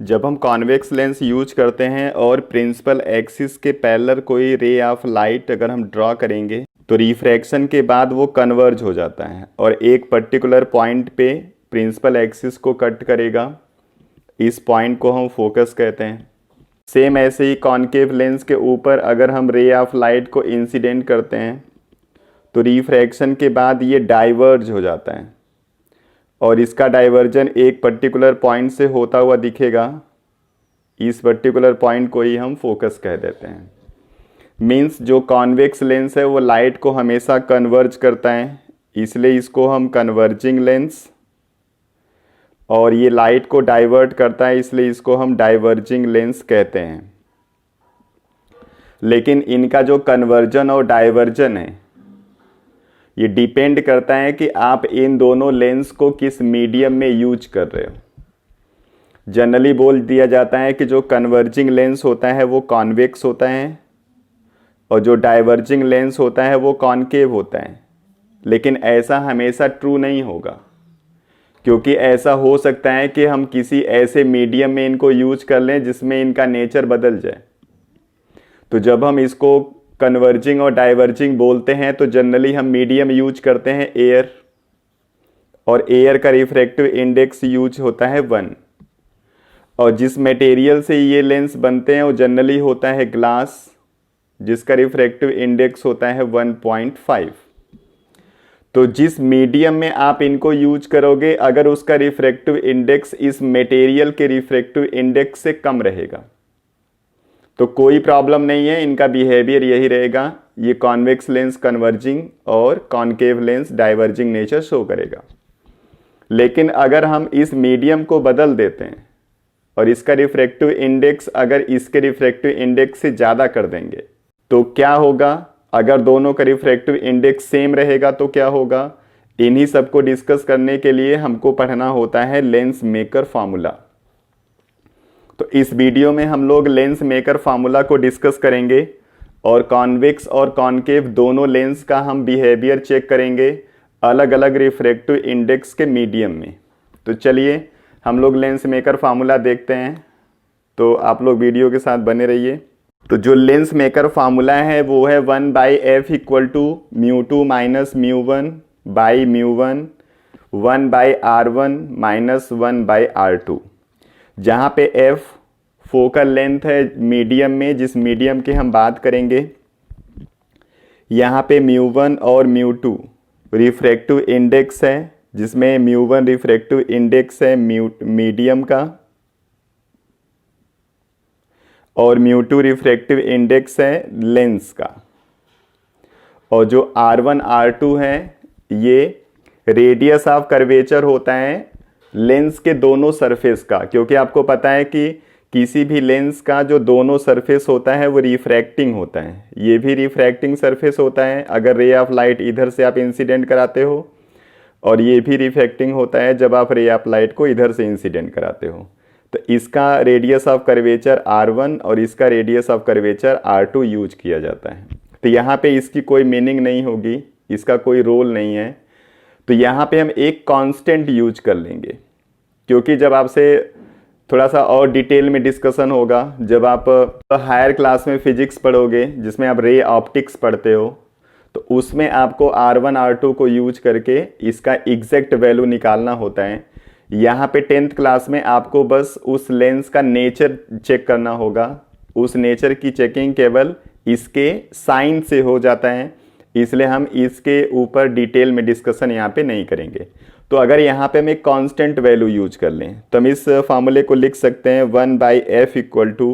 जब हम convex lens use करते हैं और प्रिंसिपल एक्सिस के पैरेलल कोई रे ऑफ लाइट अगर हम ड्रॉ करेंगे तो रिफ्रैक्शन के बाद वो कन्वर्ज हो जाता है और एक पर्टिकुलर पॉइंट पे प्रिंसिपल एक्सिस को कट करेगा। इस पॉइंट को हम फोकस कहते हैं। सेम ऐसे ही कॉनकेव लेंस के ऊपर अगर हम रे ऑफ लाइट को इंसिडेंट करते हैं तो रिफ्रैक्शन के बाद ये डाइवर्ज हो जाता है और इसका डाइवर्जन एक पर्टिकुलर पॉइंट से होता हुआ दिखेगा। इस पर्टिकुलर पॉइंट को ही हम फोकस कह देते हैं। मीन्स जो कॉन्वेक्स लेंस है वो लाइट को हमेशा कन्वर्ज करता है, इसलिए इसको हम कन्वर्जिंग लेंस, और ये लाइट को डाइवर्ट करता है इसलिए इसको हम डाइवर्जिंग लेंस कहते हैं। लेकिन इनका जो कन्वर्जन और डाइवर्जन है ये डिपेंड करता है कि आप इन दोनों लेंस को किस मीडियम में यूज कर रहे हो। जनरली बोल दिया जाता है कि जो कन्वर्जिंग लेंस होता है वो कॉन्वेक्स होता है और जो डाइवर्जिंग लेंस होता है वो कॉनकेव होता है। लेकिन ऐसा हमेशा ट्रू नहीं होगा, क्योंकि ऐसा हो सकता है कि हम किसी ऐसे मीडियम में इनको यूज कर लें जिसमें इनका नेचर बदल जाए। तो जब हम इसको कन्वर्जिंग और डाइवर्जिंग बोलते हैं तो जनरली हम मीडियम यूज करते हैं एयर, और एयर का रिफ्रैक्टिव इंडेक्स यूज होता है 1, और जिस मटेरियल से ये लेंस बनते हैं वो जनरली होता है ग्लास, जिसका रिफ्रैक्टिव इंडेक्स होता है 1.5। तो जिस मीडियम में आप इनको यूज करोगे अगर उसका रिफ्रैक्टिव इंडेक्स इस मटेरियल के रिफ्रैक्टिव इंडेक्स से कम रहेगा तो कोई प्रॉब्लम नहीं है, इनका बिहेवियर यही रहेगा। ये कॉन्वेक्स लेंस कन्वर्जिंग और concave lens diverging nature show करेगा। लेकिन अगर हम इस मीडियम को बदल देते हैं और इसका रिफ्रैक्टिव इंडेक्स अगर इसके रिफ्रैक्टिव इंडेक्स से ज़्यादा कर देंगे तो क्या होगा? अगर दोनों का रिफ्रैक्टिव इंडेक्स सेम रहेगा तो क्या होगा? इन्हीं सबको डिस्कस करने के लिए हमको पढ़ना होता है लेंस मेकर फार्मूला। तो इस वीडियो में हम लोग लेंस मेकर फार्मूला को डिस्कस करेंगे और कॉन्वेक्स और कॉनकेव दोनों लेंस का हम बिहेवियर चेक करेंगे अलग अलग रिफ्रैक्टिव इंडेक्स के मीडियम में। तो चलिए हम लोग लेंस मेकर फार्मूला देखते हैं, तो आप लोग वीडियो के साथ बने रहिए। तो जो लेंस मेकर फार्मूला है वो है 1/f equal to μ2 minus μ1 by μ1 1/r1 minus 1/r2, जहाँ पे f फोकल लेंथ है मीडियम में, जिस मीडियम की हम बात करेंगे। यहाँ पे μ1 और μ2 रिफ्रैक्टिव इंडेक्स है, जिसमें μ1 रिफ्रैक्टिव इंडेक्स है मीडियम का और μ2 रिफ्रैक्टिव इंडेक्स है लेंस का। और जो r1 r2 है ये रेडियस ऑफ कर्वेचर होता है लेंस के दोनों सरफेस का, क्योंकि आपको पता है कि किसी भी लेंस का जो दोनों सरफेस होता है वो रिफ्रैक्टिंग होता है। ये भी रिफ्रैक्टिंग सरफेस होता है अगर रे ऑफ लाइट इधर से आप इंसिडेंट कराते हो, और ये भी रिफ्रैक्टिंग होता है जब आप रे ऑफ लाइट को इधर से इंसिडेंट कराते हो। तो इसका रेडियस ऑफ कर्वेचर r1 और इसका radius of curvature r2 use किया जाता है। तो यहाँ पे इसकी कोई मीनिंग नहीं होगी, इसका कोई रोल नहीं है। तो यहाँ पे हम एक कांस्टेंट यूज कर लेंगे, क्योंकि जब आपसे थोड़ा सा और डिटेल में डिस्कशन होगा जब आप हायर क्लास में फिजिक्स पढ़ोगे जिसमें आप रे ऑप्टिक्स पढ़ते हो, तो उसमें आपको r1 r2 को यूज करके इसका एग्जैक्ट वैल्यू निकालना होता है। यहाँ पे 10th क्लास में आपको बस उस लेंस का नेचर चेक करना होगा। उस नेचर की चेकिंग केवल इसके साइन से हो जाता है, इसलिए हम इसके ऊपर डिटेल में डिस्कशन यहाँ पे नहीं करेंगे। तो अगर यहाँ पे हम एक कांस्टेंट वैल्यू यूज कर लें तो हम इस फार्मूले को लिख सकते हैं 1/f equal to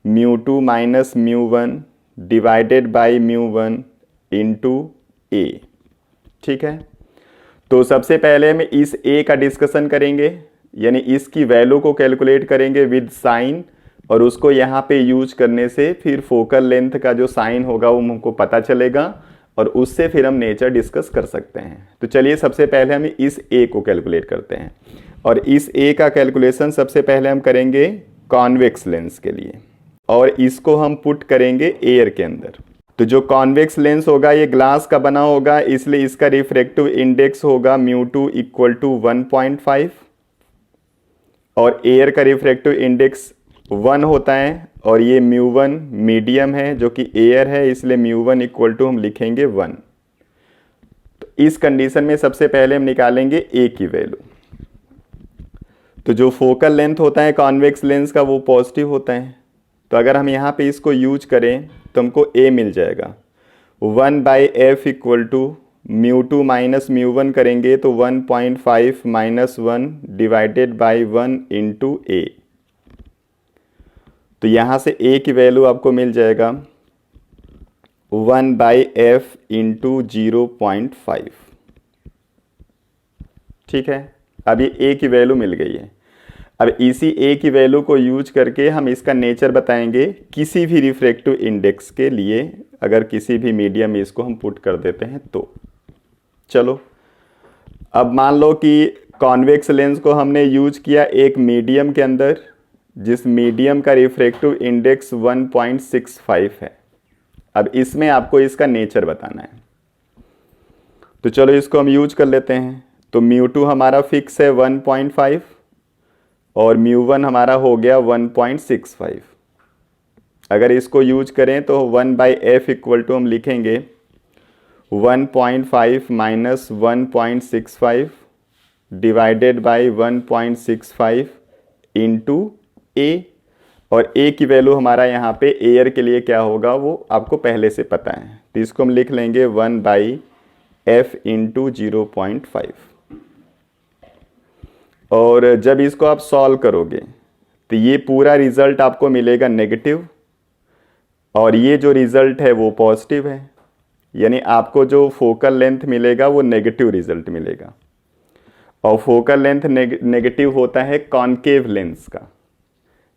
μ2 minus μ1 divided by μ1 into a। ठीक है, तो सबसे पहले हम इस a का डिस्कशन करेंगे, यानी इसकी वैल्यू को कैलकुलेट करेंगे विद साइन, और उसको यहाँ पे यूज करने से फिर फोकल लेंथ का जो साइन होगा वो हमको पता चलेगा और उससे फिर हम नेचर डिस्कस कर सकते हैं। तो चलिए सबसे पहले हम इस a को कैलकुलेट करते हैं, और इस a का कैलकुलेशन सबसे पहले हम करेंगे कॉन्वेक्स लेंस के लिए, और इसको हम पुट करेंगे एयर के अंदर। तो जो कॉन्वेक्स लेंस होगा ये ग्लास का बना होगा, इसलिए इसका रिफ्रैक्टिव इंडेक्स होगा μ2 इक्वल टू 1.5, और एयर का रिफ्रैक्टिव इंडेक्स 1 होता है, और ये μ1 मीडियम है जो कि एयर है, इसलिए μ1 इक्वल टू हम लिखेंगे 1। तो इस कंडीशन में सबसे पहले हम निकालेंगे ए की वैल्यू। तो जो फोकल लेंथ होता है कॉन्वेक्स लेंस का वो पॉजिटिव होता है, तो अगर हम यहाँ पे इसको यूज करें तो हमको ए मिल जाएगा 1/f इक्वल टू μ2 माइनस μ1 करेंगे तो 1.5 माइनस 1 डिवाइडेड बाई 1 इंटू ए। तो यहाँ से ए की वैल्यू आपको मिल जाएगा 1/f इंटू 0.5। ठीक है, अब ये ए की वैल्यू मिल गई है। अब इसी ए की वैल्यू को यूज करके हम इसका नेचर बताएंगे किसी भी रिफ्रैक्टिव इंडेक्स के लिए, अगर किसी भी मीडियम में इसको हम पुट कर देते हैं तो। चलो, अब मान लो कि कॉन्वेक्स लेंस को हमने यूज किया एक मीडियम के अंदर, जिस मीडियम का रिफ्रैक्टिव इंडेक्स 1.65 है। अब इसमें आपको इसका नेचर बताना है, तो चलो इसको हम यूज कर लेते हैं। तो μ2 हमारा फिक्स है 1.5 और μ1 हमारा हो गया 1.65। अगर इसको यूज करें तो 1/f इक्वल टू हम लिखेंगे 1.5 माइनस 1.65 डिवाइडेड बाई 1.65 इंटू ए। और ए की वैल्यू हमारा यहाँ पे एयर के लिए क्या होगा वो आपको पहले से पता है, तो इसको हम लिख लेंगे 1/f इंटू 0.5। और जब इसको आप सॉल्व करोगे तो ये पूरा रिजल्ट आपको मिलेगा नेगेटिव, और ये जो रिजल्ट है वो पॉजिटिव है, यानी आपको जो फोकल लेंथ मिलेगा वो नेगेटिव रिजल्ट मिलेगा। और फोकल लेंथ नेगेटिव होता है कॉनकेव लेंस का,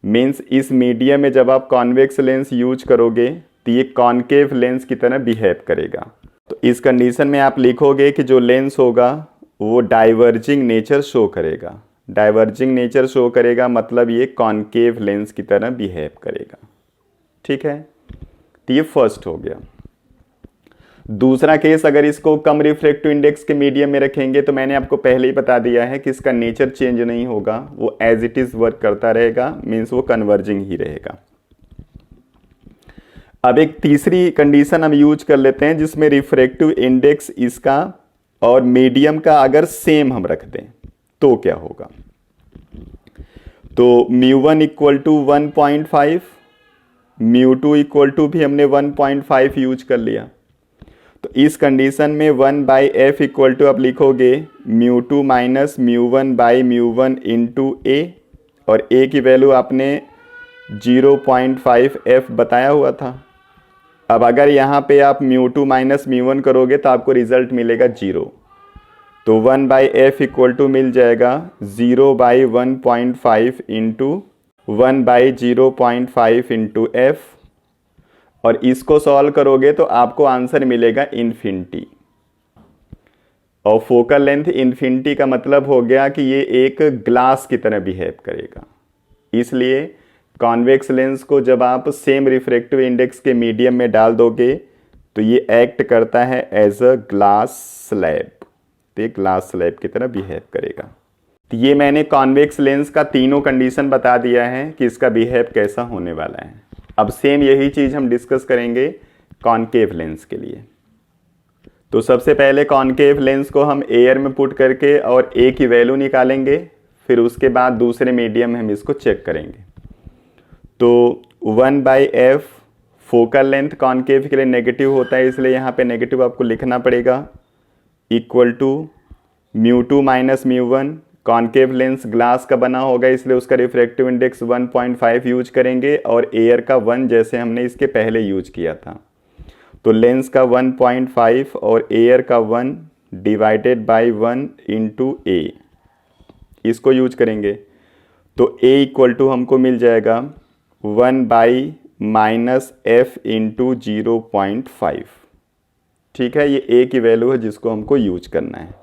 मीन्स इस मीडियम में जब आप कॉन्वेक्स लेंस यूज करोगे तो ये कॉनकेव लेंस की तरह बिहेव करेगा। तो इस कंडीशन में आप लिखोगे कि जो लेंस होगा वो डाइवर्जिंग नेचर शो करेगा। डाइवर्जिंग नेचर शो करेगा मतलब ये कॉनकेव लेंस की तरह बिहेव करेगा। ठीक है, तो ये फर्स्ट हो गया। दूसरा केस, अगर इसको कम रिफ्रैक्टिव इंडेक्स के मीडियम में रखेंगे तो मैंने आपको पहले ही बता दिया है कि इसका नेचर चेंज नहीं होगा, वो एज इट इज वर्क करता रहेगा, मीन्स वो कन्वर्जिंग ही रहेगा। अब एक तीसरी कंडीशन हम यूज कर लेते हैं जिसमें रिफ्रैक्टिव इंडेक्स इसका और मीडियम का अगर सेम हम रख दें तो क्या होगा। तो μ1 इक्वल टू 1.5, μ2 इक्वल टू भी हमने 1.5 यूज कर लिया। तो इस कंडीशन में 1/f इक्वल टू आप लिखोगे μ2 माइनस μ1/μ1 इंटू ए, और ए की वैल्यू आपने 0.5f बताया हुआ था। अब अगर यहाँ पे आप μ2 माइनस μ1 करोगे तो आपको रिजल्ट मिलेगा 0। तो 1/f इक्वल टू मिल जाएगा 0/1.5 इंटू 1/0.5 इंटू एफ, और इसको सॉल्व करोगे तो आपको आंसर मिलेगा इन्फिनिटी। और फोकल लेंथ इन्फिनिटी का मतलब हो गया कि ये एक ग्लास की तरह बिहेव करेगा, इसलिए कॉन्वेक्स लेंस को जब आप सेम रिफ्रैक्टिव इंडेक्स के मीडियम में डाल दोगे तो ये एक्ट करता है एज अ ग्लास स्लैब, तो ये ग्लास स्लैब की तरह बिहेव करेगा। तो ये मैंने कॉन्वेक्स लेंस का तीनों कंडीशन बता दिया है कि इसका बिहेव कैसा होने वाला है। अब सेम यही चीज़ हम डिस्कस करेंगे कॉनकेव लेंस के लिए। तो सबसे पहले कॉनकेव लेंस को हम एयर में पुट करके और ए की वैल्यू निकालेंगे, फिर उसके बाद दूसरे मीडियम में हम इसको चेक करेंगे। तो 1/f फोकल लेंथ कॉनकेव के लिए नेगेटिव होता है, इसलिए यहाँ पे नेगेटिव आपको लिखना पड़ेगा, equal to μ2 minus μ1। Concave lens glass का बना होगा इसलिए उसका रिफ्रैक्टिव इंडेक्स 1.5 यूज करेंगे, और एयर का 1 जैसे हमने इसके पहले यूज किया था। तो लेंस का 1.5 और एयर का 1 डिवाइडेड बाई 1 इंटू ए, इसको यूज करेंगे। तो a इक्वल टू हमको मिल जाएगा 1/-f इंटू 0.5। ठीक है, ये a की वैल्यू है जिसको हमको यूज करना है।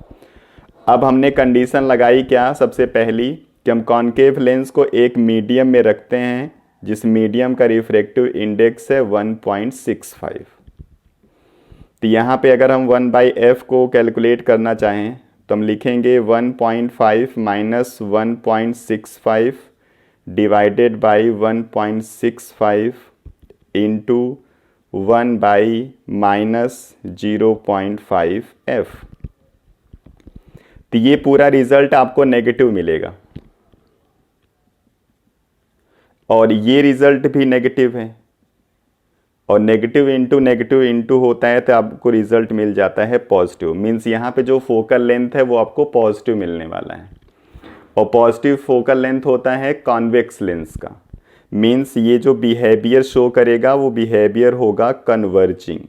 अब हमने कंडीशन लगाई क्या, सबसे पहली कि हम कॉनकेव लेंस को एक मीडियम में रखते हैं जिस मीडियम का रिफ्रैक्टिव इंडेक्स है 1.65। तो यहाँ पे अगर हम 1/f को कैलकुलेट करना चाहें तो हम लिखेंगे 1.5 minus 1.65 divided by 1.65 into 1 by minus 0.5 f। तो ये पूरा रिजल्ट आपको नेगेटिव मिलेगा और ये रिजल्ट भी नेगेटिव है, और नेगेटिव इंटू होता है तो आपको रिजल्ट मिल जाता है पॉजिटिव। मीन्स यहाँ पे जो फोकल लेंथ है वो आपको पॉजिटिव मिलने वाला है, और पॉजिटिव फोकल लेंथ होता है कॉन्वेक्स लेंस का। मीन्स ये जो बिहेवियर शो करेगा वो बिहेवियर होगा कन्वर्जिंग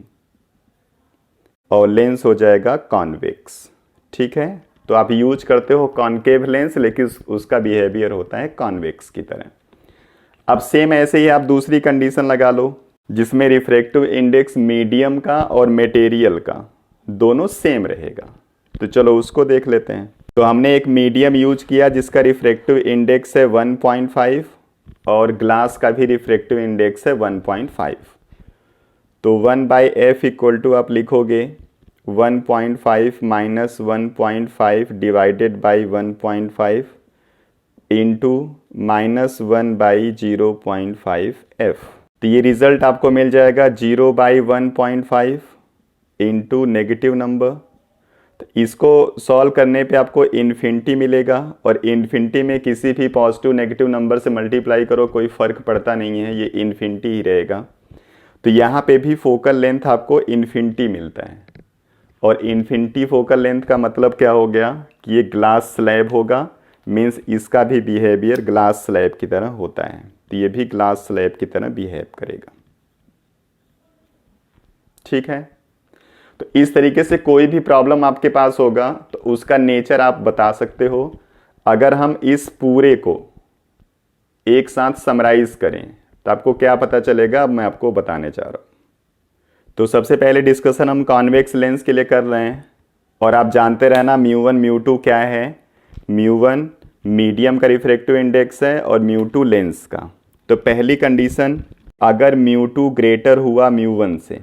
और लेंस हो जाएगा कॉन्वेक्स। ठीक है, तो आप यूज करते हो कॉनकेव लेंस, लेकिन उसका बिहेवियर होता है कॉन्वेक्स की तरह। अब सेम ऐसे ही आप दूसरी कंडीशन लगा लो जिसमें रिफ्रैक्टिव इंडेक्स मीडियम का और मटेरियल का दोनों सेम रहेगा। तो चलो उसको देख लेते हैं। तो हमने एक मीडियम यूज किया जिसका रिफ्रैक्टिव इंडेक्स है 1.5 और ग्लास का भी रिफ्रैक्टिव इंडेक्स है 1.5। तो 1/f इक्वल टू आप लिखोगे 1.5 minus 1.5 divided by 1.5 into minus 1/0.5 f। तो ये रिजल्ट आपको मिल जाएगा 0/1.5 इंटू नेगेटिव नंबर। तो इसको सॉल्व करने पे आपको इन्फिनिटी मिलेगा, और इन्फिनिटी में किसी भी पॉजिटिव नेगेटिव नंबर से मल्टीप्लाई करो कोई फ़र्क पड़ता नहीं है, ये इन्फिनिटी ही रहेगा। तो यहाँ पे भी फोकल लेंथ आपको इन्फिनिटी मिलता है, और इन्फिनिटी फोकल लेंथ का मतलब क्या हो गया कि ये ग्लास स्लैब होगा। मीन्स इसका भी बिहेवियर ग्लास स्लैब की तरह होता है, तो ये भी ग्लास स्लैब की तरह बिहेव करेगा। ठीक है, तो इस तरीके से कोई भी प्रॉब्लम आपके पास होगा तो उसका नेचर आप बता सकते हो। अगर हम इस पूरे को एक साथ समराइज करें तो आपको क्या पता चलेगा, अब मैं आपको बताने चाह रहा हूं। तो सबसे पहले डिस्कशन हम कॉन्वेक्स लेंस के लिए कर रहे हैं, और आप जानते रहना μ1 μ2 क्या है। μ1 मीडियम का रिफ्रैक्टिव इंडेक्स है और μ2 लेंस का। तो पहली कंडीशन, अगर μ2 ग्रेटर हुआ μ1 से,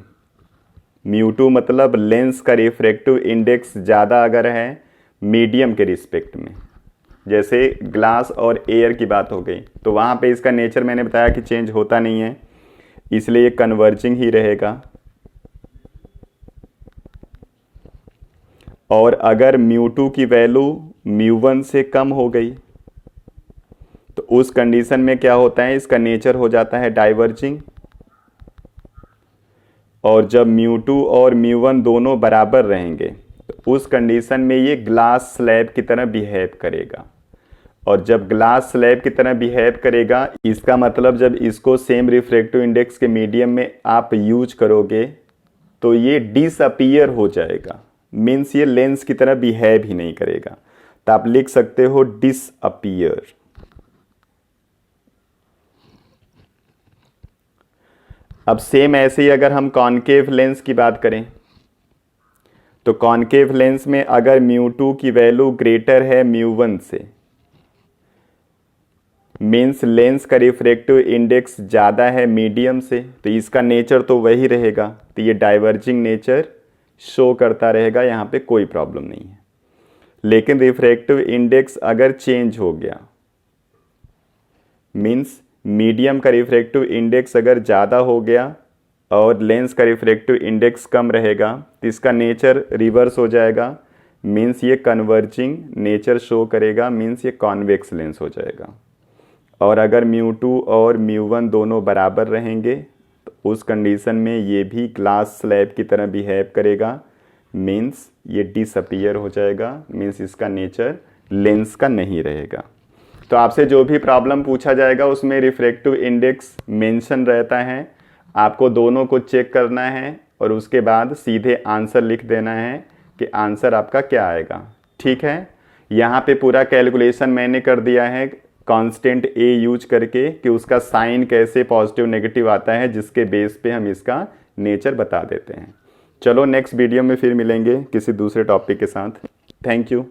μ2 मतलब लेंस का रिफ्रैक्टिव इंडेक्स ज़्यादा अगर है मीडियम के रिस्पेक्ट में, जैसे ग्लास और एयर की बात हो गई, तो वहाँ पे इसका नेचर मैंने बताया कि चेंज होता नहीं है, इसलिए ये कन्वर्जिंग ही रहेगा। और अगर μ2 की वैल्यू μ1 से कम हो गई तो उस कंडीशन में क्या होता है, इसका नेचर हो जाता है डाइवर्जिंग। और जब μ2 और μ1 दोनों बराबर रहेंगे तो उस कंडीशन में ये ग्लास स्लैब की तरह बिहेव करेगा। और जब ग्लास स्लैब की तरह बिहेव करेगा, इसका मतलब जब इसको सेम रिफ्रैक्टिव इंडेक्स के मीडियम में आप यूज करोगे तो ये डिसअपीयर हो जाएगा। मीन्स ये लेंस की तरह बिहेव ही नहीं करेगा, तो आप लिख सकते हो डिसअपीयर। अब सेम ऐसे ही अगर हम कॉनकेव लेंस की बात करें, तो कॉनकेव लेंस में अगर μ2 की वैल्यू ग्रेटर है μ1 से, मीन्स लेंस का रिफ्रैक्टिव इंडेक्स ज़्यादा है मीडियम से, तो इसका नेचर तो वही रहेगा, तो ये डाइवर्जिंग नेचर शो करता रहेगा, यहाँ पे कोई प्रॉब्लम नहीं है। लेकिन रिफ्रैक्टिव इंडेक्स अगर चेंज हो गया, मीन्स मीडियम का रिफ्रैक्टिव इंडेक्स अगर ज़्यादा हो गया और लेंस का रिफ्रैक्टिव इंडेक्स कम रहेगा, तो इसका नेचर रिवर्स हो जाएगा। मीन्स ये कन्वर्जिंग नेचर शो करेगा, मीन्स ये कॉन्वेक्स लेंस हो जाएगा। और अगर μ2 और μ1 दोनों बराबर रहेंगे तो उस कंडीशन में ये भी ग्लास स्लैब की तरह बिहेव करेगा, मीन्स ये डिसअपीयर हो जाएगा। मीन्स इसका नेचर लेंस का नहीं रहेगा। तो आपसे जो भी प्रॉब्लम पूछा जाएगा उसमें रिफ्रैक्टिव इंडेक्स मेंशन रहता है, आपको दोनों को चेक करना है और उसके बाद सीधे आंसर लिख देना है कि आंसर आपका क्या आएगा। ठीक है, यहाँ पे पूरा कैलकुलेशन मैंने कर दिया है कांस्टेंट a यूज करके कि उसका साइन कैसे पॉजिटिव नेगेटिव आता है, जिसके बेस पे हम इसका नेचर बता देते हैं। चलो नेक्स्ट वीडियो में फिर मिलेंगे किसी दूसरे टॉपिक के साथ। Thank you.